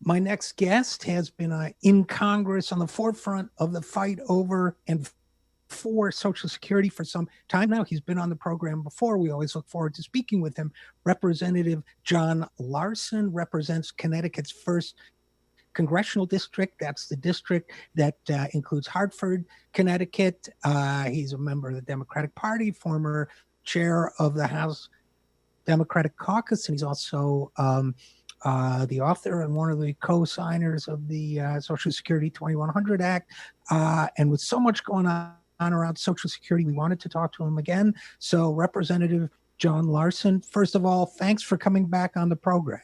My next guest has been in Congress on the forefront of the fight over and for Social Security for some time now. He's been on the program before. We always look forward to speaking with him. Representative John Larson represents Connecticut's first congressional district. That's the district that includes Hartford, Connecticut. He's a member of the Democratic Party, former chair of the House Democratic Caucus, and he's also the author and one of the co-signers of the Social Security 2100 Act. And with so much going on around Social Security, we wanted to talk to him again. So Representative John Larson, first of all, thanks for coming back on the program.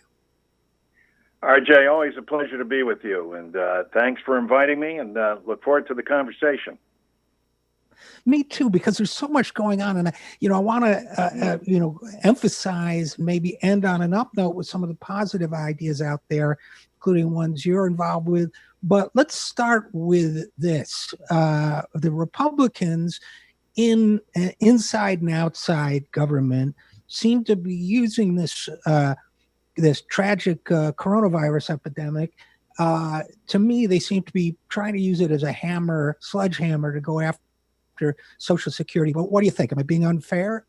RJ, always a pleasure to be with you, and thanks for inviting me, and look forward to the conversation. Me too, because there's so much going on, and I want to emphasize, maybe end on an up note with some of the positive ideas out there, including ones you're involved with. But let's start with this: the Republicans inside and outside government seem to be using this tragic coronavirus epidemic. To me, they seem to be trying to use it as a sledgehammer to go after Social Security. But what do you think? Am I being unfair?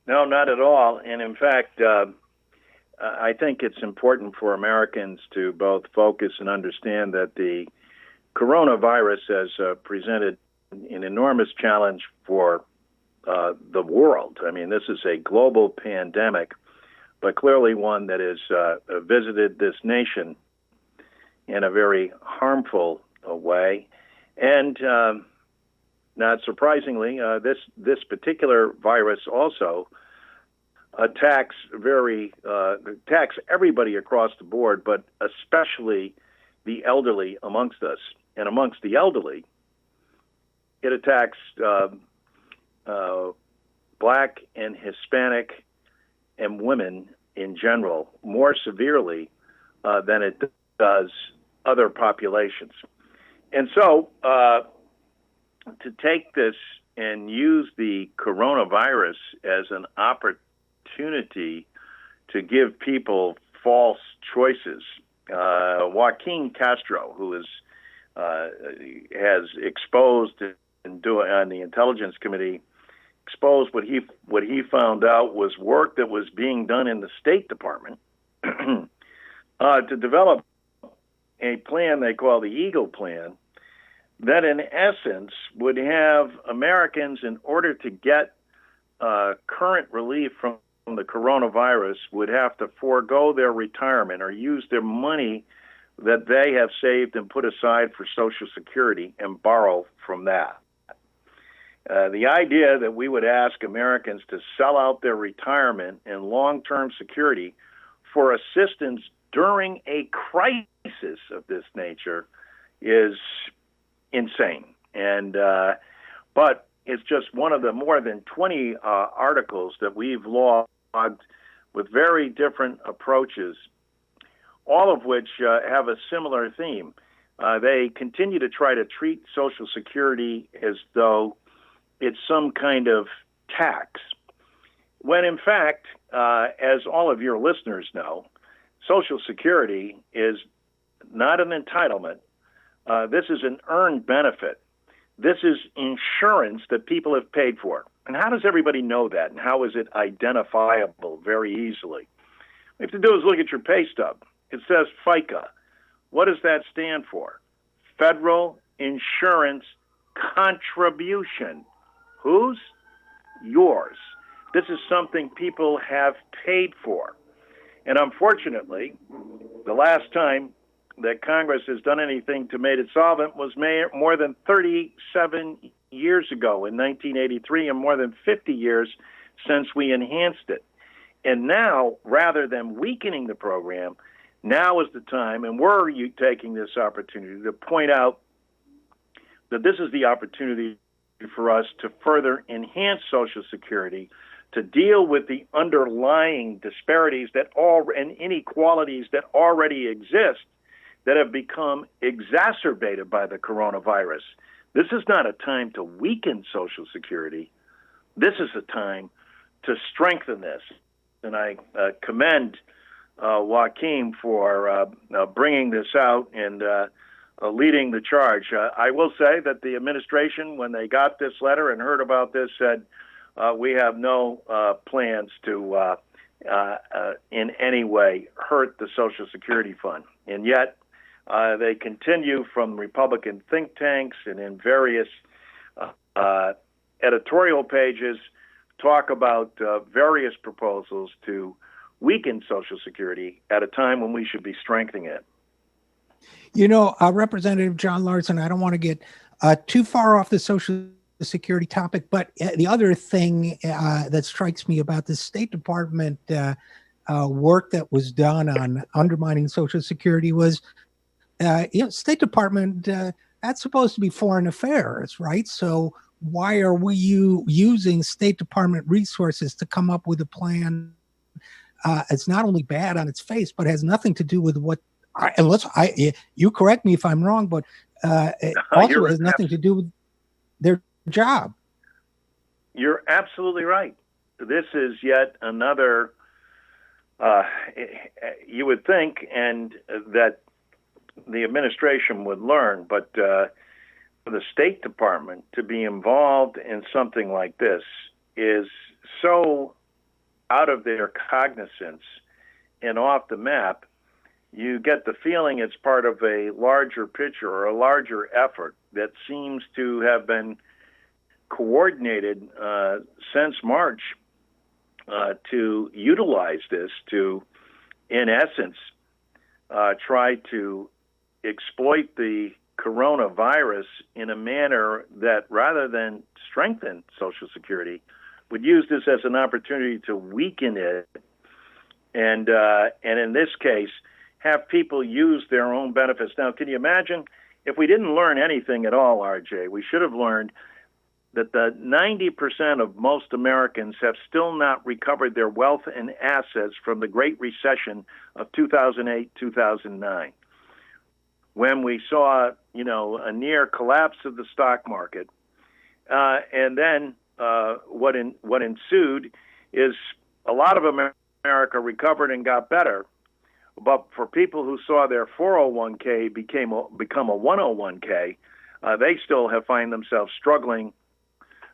No, not at all. And in fact, I think it's important for Americans to both focus and understand that the coronavirus has presented an enormous challenge for the world. I mean, this is a global pandemic, but clearly one that has visited this nation in a very harmful way. And not surprisingly, this particular virus also attacks everybody across the board, but especially the elderly amongst us. And amongst the elderly, it attacks Black and Hispanic and women in general more severely than it does other populations. And so to take this and use the coronavirus as an opportunity to give people false choices. Joaquin Castro, who has exposed on the Intelligence Committee, exposed what he found out was work that was being done in the State Department to develop a plan they call the Eagle Plan, that in essence would have Americans, in order to get current relief from the coronavirus, would have to forego their retirement or use their money that they have saved and put aside for Social Security and borrow from that. The idea that we would ask Americans to sell out their retirement and long-term security for assistance during a crisis of this nature is insane. And but it's just one of the more than 20 articles that we've logged with very different approaches, all of which have a similar theme. They continue to try to treat Social Security as though it's some kind of tax, when in fact, as all of your listeners know, Social Security is not an entitlement. This is an earned benefit. This is insurance that people have paid for. And how does everybody know that? And how is it identifiable very easily? What you have to do is look at your pay stub. It says FICA. What does that stand for? Federal Insurance Contribution. Whose? Yours. This is something people have paid for. And unfortunately, the last time that Congress has done anything to make it solvent was more than 37 years ago in 1983, and more than 50 years since we enhanced it. And now, rather than weakening the program, now is the time, and we're taking this opportunity to point out that this is the opportunity for us to further enhance Social Security, to deal with the underlying disparities and inequalities that already exist, that have become exacerbated by the coronavirus. This is not a time to weaken Social Security. This is a time to strengthen this. And I commend Joaquin for bringing this out and leading the charge. I will say that the administration, when they got this letter and heard about this, said we have no plans to in any way hurt the Social Security Fund. And yet they continue from Republican think tanks and in various editorial pages talk about various proposals to weaken Social Security at a time when we should be strengthening it. You know, Representative John Larson, I don't want to get too far off the Social Security topic, but the other thing that strikes me about the State Department work that was done on undermining Social Security was, State Department, that's supposed to be foreign affairs, right? So why are we using State Department resources to come up with a plan? It's not only bad on its face, but has nothing to do with what. You correct me if I'm wrong, but it also has nothing to do with their job. You're absolutely right. This is yet another. You would think, and that the administration would learn, but for the State Department to be involved in something like this is so out of their cognizance and off the map. You get the feeling it's part of a larger picture or a larger effort that seems to have been coordinated since March to utilize this to, in essence, try to exploit the coronavirus in a manner that, rather than strengthen Social Security, would use this as an opportunity to weaken it, and in this case, have people use their own benefits. Now, can you imagine if we didn't learn anything at all, RJ? We should have learned that the 90% of most Americans have still not recovered their wealth and assets from the Great Recession of 2008, 2009, when we saw, a near collapse of the stock market, and then what ensued is a lot of America recovered and got better. But for people who saw their 401k become a 101k, they still find themselves struggling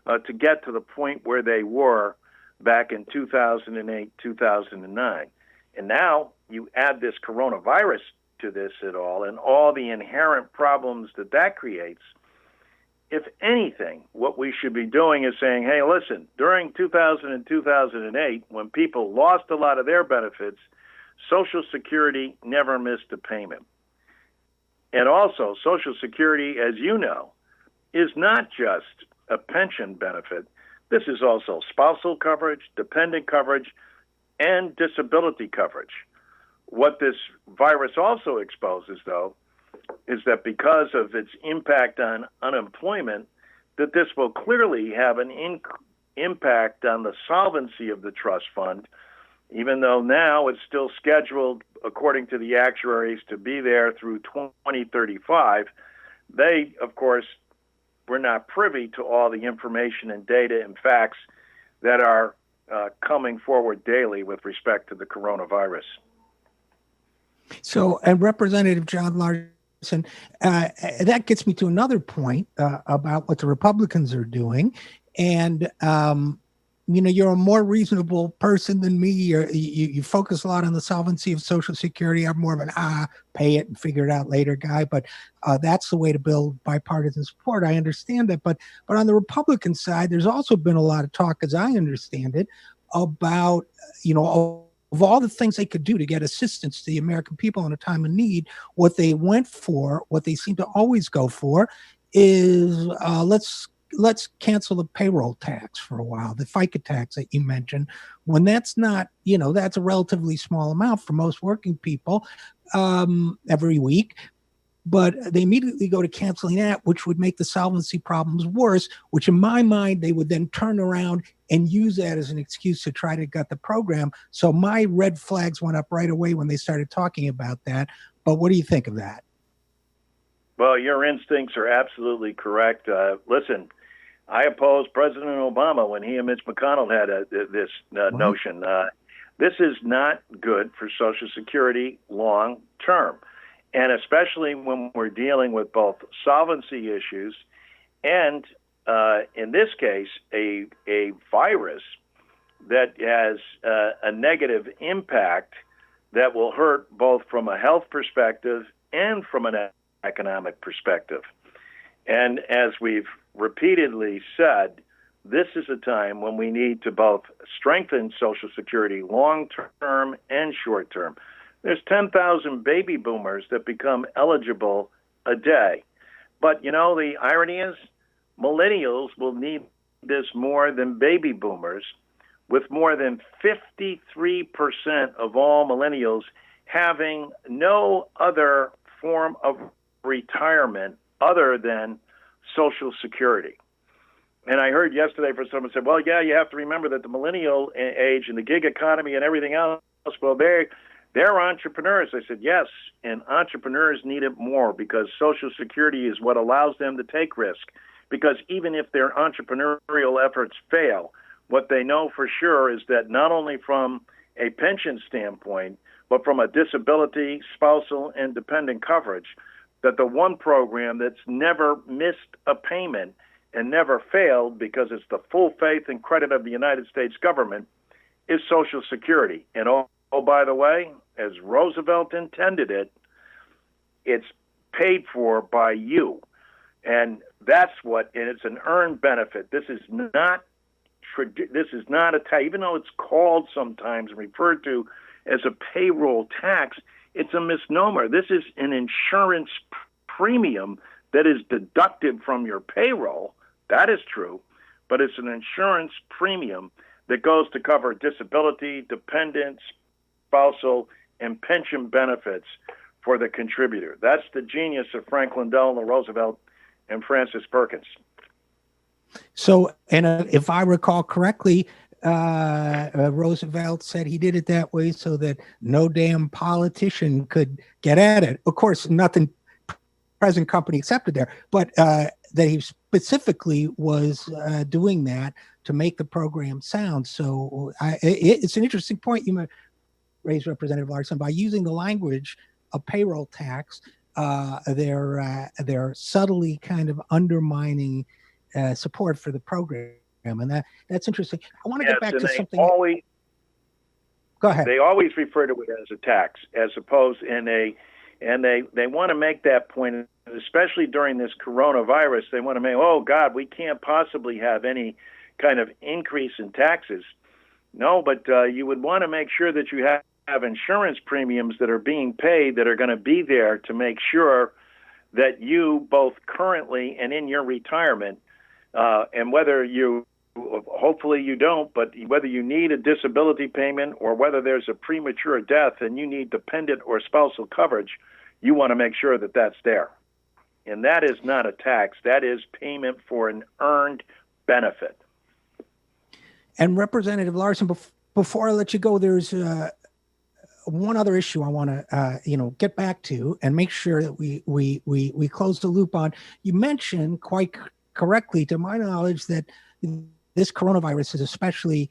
to get to the point where they were back in 2008, 2009. And now you add this coronavirus to this at all and all the inherent problems that creates. If anything, what we should be doing is saying, hey, listen, during 2000 and 2008, when people lost a lot of their benefits, Social Security never missed a payment. And also, Social Security, as you know, is not just a pension benefit. This is also spousal coverage, dependent coverage, and disability coverage. What this virus also exposes, though, is that because of its impact on unemployment, that this will clearly have an impact on the solvency of the trust fund, even though now it's still scheduled, according to the actuaries, to be there through 2035. They, of course, were not privy to all the information and data and facts that are coming forward daily with respect to the coronavirus. So, and Representative John Larson, that gets me to another point about what the Republicans are doing. And, you're a more reasonable person than me. You focus a lot on the solvency of Social Security. I'm more of an pay it and figure it out later guy. But that's the way to build bipartisan support. I understand that. But on the Republican side, there's also been a lot of talk, as I understand it, about, of all the things they could do to get assistance to the American people in a time of need. What they went for, what they seem to always go for, is let's cancel the payroll tax for a while, the FICA tax that you mentioned, when that's not, that's a relatively small amount for most working people every week. But they immediately go to canceling that, which would make the solvency problems worse, which in my mind, they would then turn around and use that as an excuse to try to gut the program. So my red flags went up right away when they started talking about that. But what do you think of that? Well, your instincts are absolutely correct. Listen, I opposed President Obama when he and Mitch McConnell had this notion. This is not good for Social Security long term, and especially when we're dealing with both solvency issues and, in this case, a virus that has a negative impact that will hurt both from a health perspective and from an economic perspective. And as we've repeatedly said, this is a time when we need to both strengthen Social Security long-term and short-term. There's 10,000 baby boomers that become eligible a day. But, the irony is millennials will need this more than baby boomers, with more than 53% of all millennials having no other form of retirement other than Social Security. And I heard yesterday from someone said, well, yeah, you have to remember that the millennial age and the gig economy and everything else, well, they're entrepreneurs. I said, yes, and entrepreneurs need it more because Social Security is what allows them to take risk. Because even if their entrepreneurial efforts fail, what they know for sure is that not only from a pension standpoint, but from a disability, spousal, and dependent coverage, that the one program that's never missed a payment and never failed, because it's the full faith and credit of the United States government, is Social Security. And oh, by the way, as Roosevelt intended it, it's paid for by you. And that's and it's an earned benefit. This is not a tax, even though it's called sometimes referred to as a payroll tax, it's a misnomer. This is an insurance premium that is deducted from your payroll. That is true, but it's an insurance premium that goes to cover disability, dependents, spousal, and pension benefits for the contributor. That's the genius of Franklin Delano Roosevelt and Francis Perkins. So, and if I recall correctly, Roosevelt said he did it that way so that no damn politician could get at it. Of course, nothing present company accepted there, but that he specifically was doing that to make the program sound. So it's an interesting point you raised, Representative Larson. By using the language of payroll tax, they're subtly kind of undermining support for the program, and that's interesting. I want to get back to something. Go ahead. They always refer to it as a tax, as opposed and they want to make that point, especially during this coronavirus. They want to make, oh God, we can't possibly have any kind of increase in taxes. No, but you would want to make sure that you have insurance premiums that are being paid that are going to be there to make sure that you, both currently and in your retirement, and whether you, hopefully you don't, but whether you need a disability payment or whether there's a premature death and you need dependent or spousal coverage, you want to make sure that that's there. And that is not a tax. That is payment for an earned benefit. And Representative Larson, before I let you go, there's one other issue I want to get back to and make sure that we close the loop on. You mentioned quite correctly, to my knowledge, that this coronavirus is especially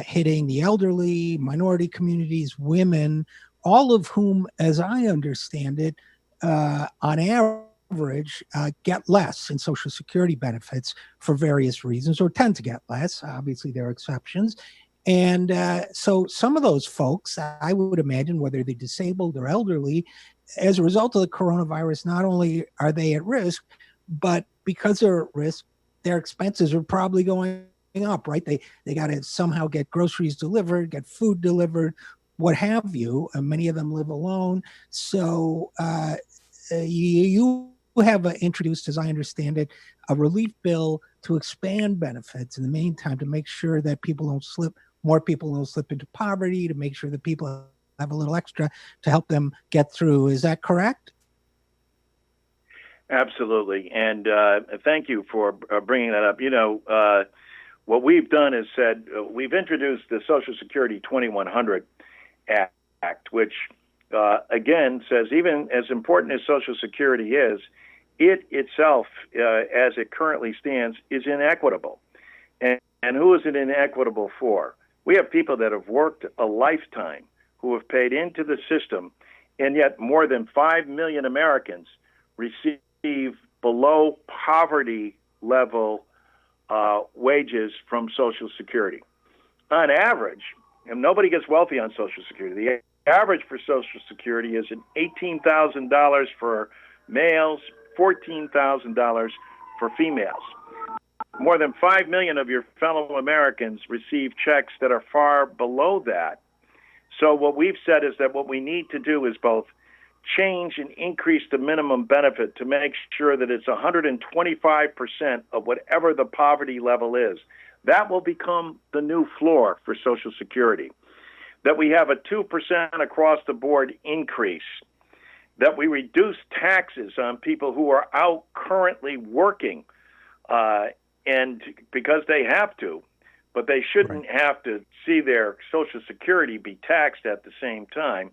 hitting the elderly, minority communities, women, all of whom, as I understand it, on average, get less in Social Security benefits for various reasons, or tend to get less. Obviously, there are exceptions. And so some of those folks, I would imagine, whether they're disabled or elderly, as a result of the coronavirus, not only are they at risk, but because they're at risk, their expenses are probably going up, right? They got to somehow get groceries delivered, get food delivered, what have you. Many of them live alone. So you have introduced, as I understand it, a relief bill to expand benefits in the meantime to make sure that more people don't slip into poverty, to make sure that people have a little extra to help them get through. Is that correct? Absolutely. And thank you for bringing that up. What we've done is said we've introduced the Social Security 2100 Act, which, again, says even as important as Social Security is, it itself, as it currently stands, is inequitable. And who is it inequitable for? We have people that have worked a lifetime who have paid into the system, and yet more than 5 million Americans receive below poverty level wages from Social Security. On average, and nobody gets wealthy on Social Security, the average for Social Security is $18,000 for males, $14,000 for females. More than 5 million of your fellow Americans receive checks that are far below that. So what we've said is that what we need to do is both change and increase the minimum benefit to make sure that it's 125% of whatever the poverty level is. That will become the new floor for Social Security. That we have a 2% across the board increase. That we reduce taxes on people who are out currently working, and because they have to, but they shouldn't have to see their Social Security be taxed at the same time.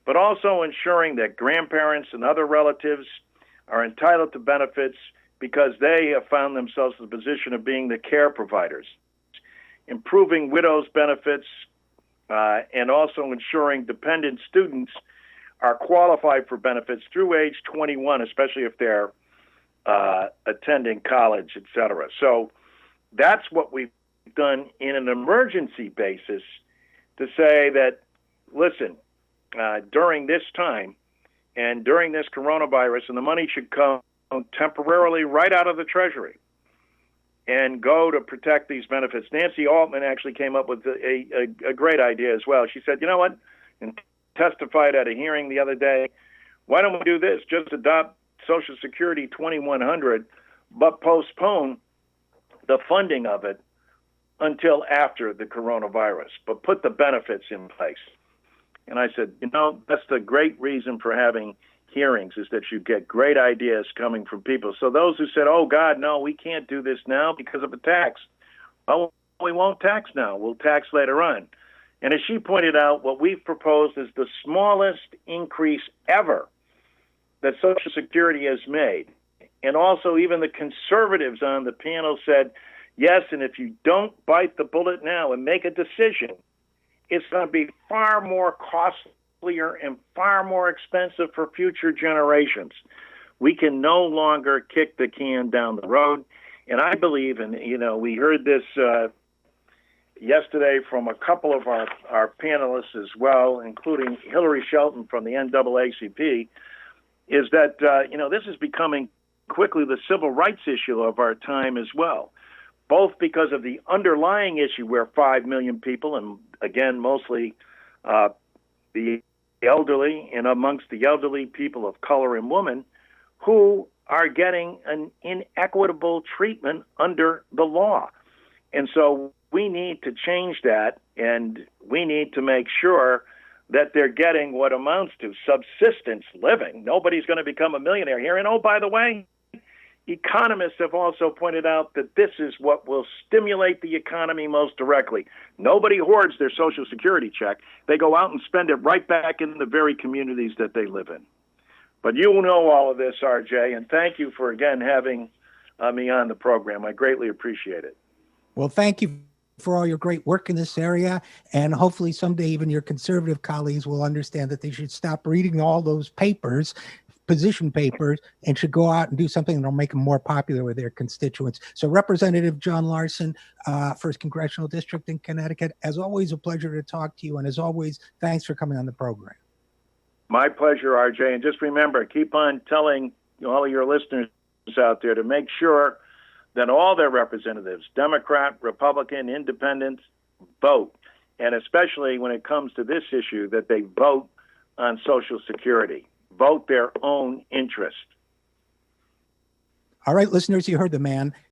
But also ensuring that grandparents and other relatives are entitled to benefits because they have found themselves in the position of being the care providers. Improving widows' benefits, and also ensuring dependent students are qualified for benefits through age 21, especially if they're attending college, et cetera. So that's what we've done in an emergency basis to say that, listen, during this time and during this coronavirus, and the money should come temporarily right out of the Treasury and go to protect these benefits. Nancy Altman actually came up with a great idea as well. She said, you know what, and testified at a hearing the other day, why don't we do this? Just adopt Social Security 2100, but postpone the funding of it until after the coronavirus, but put the benefits in place. And I said, you know, that's the great reason for having hearings, is that you get great ideas coming from people. So those who said, oh, God, no, we can't do this now because of a tax. Well, we won't tax now. We'll tax later on. And as she pointed out, what we've proposed is the smallest increase ever that Social Security has made. And also even the conservatives on the panel said, yes, and if you don't bite the bullet now and make a decision, it's going to be far more costlier and far more expensive for future generations. We can no longer kick the can down the road. And I believe, and you know, we heard this yesterday from a couple of our panelists as well, including Hillary Shelton from the NAACP, is that, you know, this is becoming quickly the civil rights issue of our time as well, both because of the underlying issue where 5 million people, and again, mostly the elderly, and amongst the elderly, people of color and women, who are getting an inequitable treatment under the law. And so we need to change that, and we need to make sure that they're getting what amounts to subsistence living. Nobody's going to become a millionaire here. And oh, by the way, economists have also pointed out that this is what will stimulate the economy most directly. Nobody hoards their Social Security check. They go out and spend it right back in the very communities that they live in. But you know all of this, RJ, and thank you for, again, having me on the program. I greatly appreciate it. Well, thank you for all your great work in this area. And hopefully someday even your conservative colleagues will understand that they should stop reading all those papers, position papers, and should go out and do something that will make them more popular with their constituents. So Representative John Larson, 1st Congressional District in Connecticut, as always, a pleasure to talk to you. And as always, thanks for coming on the program. My pleasure, RJ. And just remember, keep on telling all of your listeners out there to make sure that all their representatives, Democrat, Republican, Independent, vote. And especially when it comes to this issue, that they vote on Social Security, vote their own interest. All right, listeners, you heard the man.